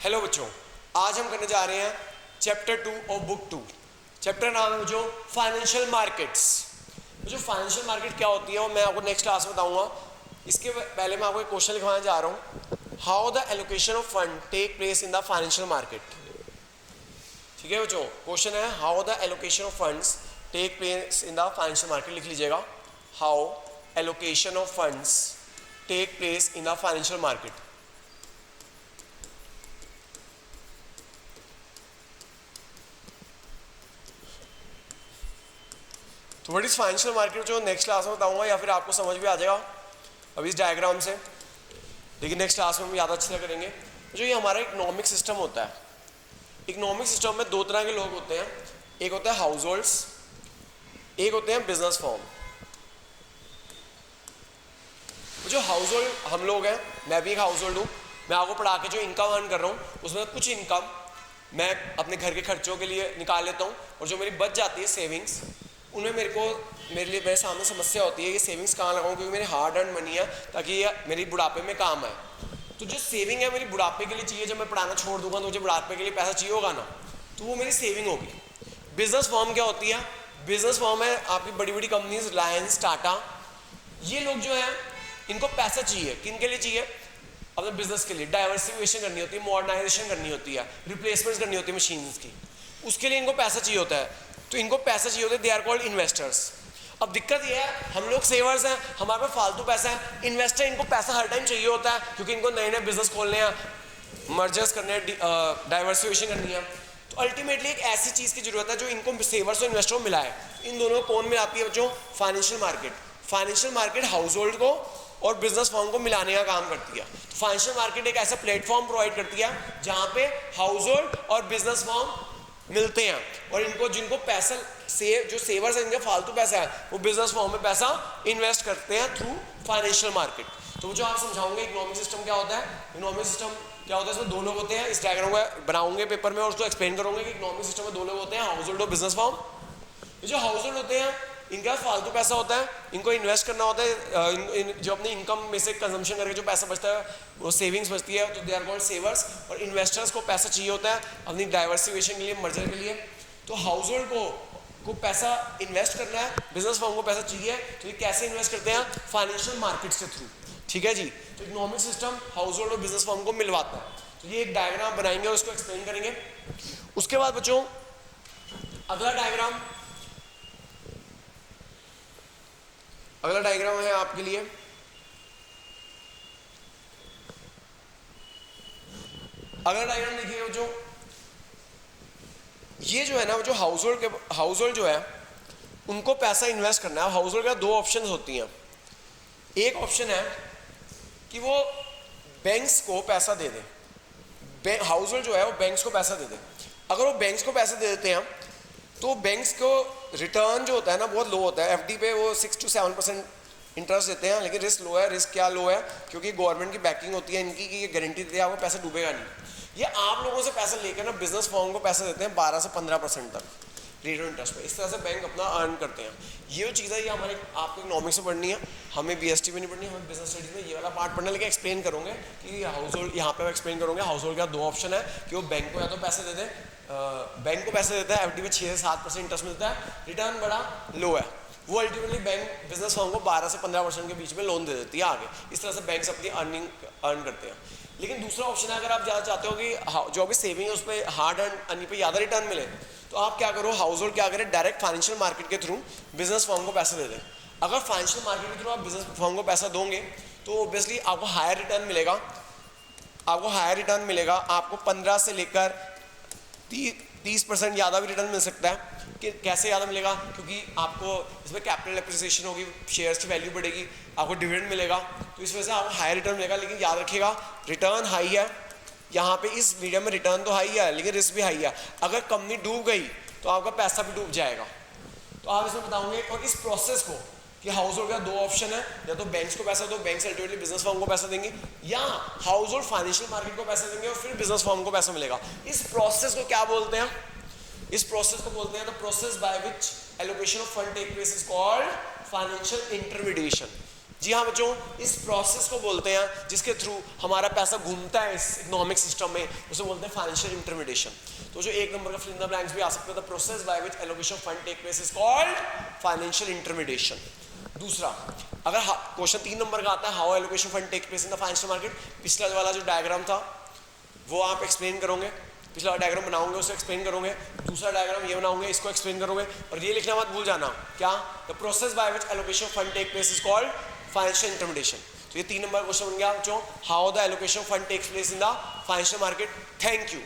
Hello बच्चों, आज हम करने जा रहे हैं चैप्टर 2 ऑफ बुक 2। चैप्टर नाम है जो फाइनेंशियल मार्केट्स। जो फाइनेंशियल मार्केट क्या होती है वो मैं आपको नेक्स्ट क्लास में बताऊंगा। इसके पहले मैं आपको एक क्वेश्चन लिखवाने जा रहा हूँ, how the allocation of fund take place in the financial market. ठीक है बच्चों, क्वेश्चन है how the allocation of funds take place in the financial market. लिख लीजिएगा, how allocation of funds take place in the financial market. तो what is financial market जो next class में बताऊंगा, या फिर आपको समझ भी आ जाएगा अभी इस डायग्राम से, लेकिन नेक्स्ट क्लास में हम ज़्यादा अच्छे से करेंगे। जो ये हमारा इकोनॉमिक सिस्टम होता है, इकोनॉमिक सिस्टम में दो तरह के लोग होते हैं, एक होता है हाउस होल्ड्स, एक होते हैं बिजनेस फॉर्म। जो हाउस होल्ड हम लोग हैं, मैं भी एक हाउस होल्ड हूँ, मैं आपको पढ़ा के जो इनकम अर्न कर रहा हूँ उसमें कुछ इनकम मैं अपने घर के खर्चों के लिए निकाल लेता हूँ, और जो मेरी बच जाती है सेविंग्स, उनमें मेरे सामने समस्या होती है कि सेविंग्स कहाँ लगाऊं, क्योंकि मेरी हार्ड अर्न मनी है ताकि ये मेरी बुढ़ापे में काम आए। तो जो सेविंग है मेरी बुढ़ापे के लिए चाहिए, जब मैं पढ़ाना छोड़ दूंगा तो मुझे बुढ़ापे के लिए पैसा चाहिए होगा ना, तो वो मेरी सेविंग होगी। बिजनेस फॉर्म क्या होती है? बिजनेस फॉर्म है आपकी बड़ी बड़ी कंपनीज, रिलायंस, टाटा, ये लोग जो है इनको पैसा चाहिए। किन के लिए चाहिए? अपने बिजनेस के लिए। डाइवर्सिफिकेशन करनी होती है, मॉडर्नाइजेशन करनी होती है, रिप्लेसमेंट करनी होती है मशीन्स की, उसके लिए इनको पैसा चाहिए होता है। तो इनको पैसा चाहिए होता है, दे आर कॉल्ड इन्वेस्टर्स। अब दिक्कत ये है, हम लोग सेवर्स हैं, हमारे पास फालतू पैसा है। इन्वेस्टर इनको पैसा हर टाइम चाहिए होता है, क्योंकि इनको नए नए बिजनेस खोलने हैं, मर्जर्स करने हैं, डाइवर्सिफिकेशन करनी है। तो अल्टीमेटली एक ऐसी चीज़ की जरूरत है जो इनको सेवर्स और इन्वेस्टर को मिलाए। इन दोनों को कौन मिलाती है बच्चों? Financial market. Financial market house hold को और बिजनेस फॉर्म को मिलाने का काम करती है। तो फाइनेंशियल मार्केट एक ऐसा प्लेटफॉर्म प्रोवाइड करती है जहाँ पे हाउस होल्ड और बिजनेस फॉर्म मिलते हैं, और इनको जिनको पैसा जो सेवर्स है, इनका फालतू पैसा है, वो बिजनेस फॉर्म में पैसा इन्वेस्ट करते हैं थ्रू फाइनेंशियल मार्केट। तो जो आप समझाऊंगे इकोनॉमिक सिस्टम क्या होता है, इकोनॉमिक सिस्टम क्या होता है, इसमें दो लोग होते हैं। इस डायग्राम को बनाऊंगे पेपर में और उसको एक्सप्लेन करूंगे कि इकोनॉमिक सिस्टम में दो लोग होते हैं, हाउस होल्ड और बिजनेस फॉर्म। जो हाउस होल्ड होते हैं इनका फालतू पैसा होता है, इनको इन्वेस्ट करना होता है, जो अपनी इनकम में से कंजम्पशन करके जो पैसा बचता है वो सेविंग्स बचती है, तो दे आर कॉल्ड सेवर्स। और इन्वेस्टर्स को पैसा चाहिए होता है अपनी डाइवर्सिफिकेशन के लिए, मर्जर के लिए। तो हाउस होल्ड को पैसा इन्वेस्ट करना है, बिजनेस फॉर्म को पैसा चाहिए, तो ये कैसे इन्वेस्ट करते हैं? फाइनेंशियल मार्केट्स के थ्रू। ठीक है जी। तो इकोनॉमिक सिस्टम हाउस होल्ड और बिजनेस फॉर्म को मिलवाता है। तो ये एक डायग्राम बनाएंगे और उसको एक्सप्लेन करेंगे। उसके बाद बच्चों अगला डायग्राम है आपके लिए, अगला डायग्राम देखिए जो ये जो है ना, जो हाउस होल्ड जो है उनको पैसा इन्वेस्ट करना है। हाउस होल्ड का दो ऑप्शंस होती हैं। एक ऑप्शन है कि वो बैंक्स को पैसा दे दे, हाउस होल्ड जो है वो बैंक्स को पैसा दे दे। अगर वो बैंक्स को पैसा दे देते हैं तो बैंक्स को रिटर्न जो होता है ना बहुत लो होता है। एफडी पे वो 6 to 7% इंटरेस्ट देते हैं, लेकिन रिस्क लो है। रिस्क क्या लो है? क्योंकि गवर्नमेंट की बैकिंग होती है इनकी कि ये गारंटी देते हैं आपको पैसा डूबेगा नहीं। ये आप लोगों से पैसा लेकर ना बिजनेस फॉर्म को पैसा देते हैं 12 से 15% तक रेट ऑफ इंटरेस्ट पे। इस तरह से बैंक अपना अर्न करते हैं। ये जो चीज़ है ये हमारे आपको इकोनॉमिक्स में पढ़नी है, हमें बीएसटी में नहीं पढ़नी, हमें बिजनेस स्टडीज में ये वाला पार्ट पढ़ना। लेकिन एक्सप्लेन करोगे कि हाउस होल्ड, यहाँ पे एक्सप्लेन करोगे हाउस होल्ड का दो ऑप्शन है कि वो बैंक को या तो पैसे दे दें, बैंक को पैसे देता है, एफडी में 6 से 7% इंटरेस्ट मिलता है, रिटर्न बड़ा लो है। वो अल्टीमेटली बैंक बिजनेस फॉर्म को 12 से 15% के बीच में लोन दे देती है आगे। इस तरह से बैंक्स अपनी अर्न करते हैं। लेकिन दूसरा ऑप्शन है, अगर आप ज़्यादा चाहते हो कि जो भी सेविंग है उस पर हार्ड अर्न पे ज़्यादा रिटर्न मिले, तो आप क्या करो, हाउस होल्ड क्या करें, डायरेक्ट फाइनेंशियल मार्केट के थ्रू बिजनेस फॉर्म को पैसा दे दें। अगर फाइनेंशियल मार्केट के थ्रू आप बिजनेस फॉर्म को पैसा दोगे तो ऑब्वियसली आपको हायर रिटर्न मिलेगा। आपको 15 से लेकर 30% ज़्यादा भी रिटर्न मिल सकता है। कि कैसे ज़्यादा मिलेगा? क्योंकि आपको इसमें कैपिटल एप्रिसिएशन होगी, शेयर्स की वैल्यू बढ़ेगी, आपको डिविडेंड मिलेगा, तो इस वजह से आपको हाई रिटर्न मिलेगा। लेकिन याद रखिएगा रिटर्न हाई है यहाँ पे, इस मीडियम में रिटर्न तो हाई है लेकिन रिस्क भी हाई है। अगर कंपनी डूब गई तो आपका पैसा भी डूब जाएगा। तो आप इसमें बताओगे, और इस प्रोसेस को कि हाउस होल्ड का दो ऑप्शन है, या तो बैंक्स को पैसा दो, बैंक अल्टीमेटली बिजनेस फॉर्म को पैसा देंगे, या हाउस होल्ड फाइनेंशियल मार्केट को पैसा देंगे और फिर बिजनेस फॉर्म को पैसा मिलेगा। इस प्रोसेस को क्या बोलते हैं? इस प्रोसेस को बोलते हैं the process by which allocation of fund take place is called financial intermediation. जी हाँ बच्चों, इस प्रोसेस को बोलते हैं जिसके थ्रू हमारा पैसा घूमता है इस इकोनॉमिक सिस्टम में, उसे बोलते हैं फाइनेंशियल इंटरमीडिएशन। तो जो एक नंबर का फिल इन द ब्लैंक्स भी आ सकता है, the process by which allocation of fund take place is called financial intermediation. दूसरा, अगर क्वेश्चन 3 नंबर का आता है, how allocation fund take place in the financial market, पिछला वाला जो डायग्राम था वो आप एक्सप्लेन करोगे, पिछला डायग्राम बनाओगे उसे एक्सप्लेन करोगे, दूसरा डायग्राम ये बनाओगे इसको एक्सप्लेन करोगे, और ये लिखना मत भूल जाना क्या, the process by which allocation fund take place is called financial intermediation. तो ये 3 नंबर क्वेश्चन बन गया बच्चों, how the allocation fund takes place in the financial market. Thank you.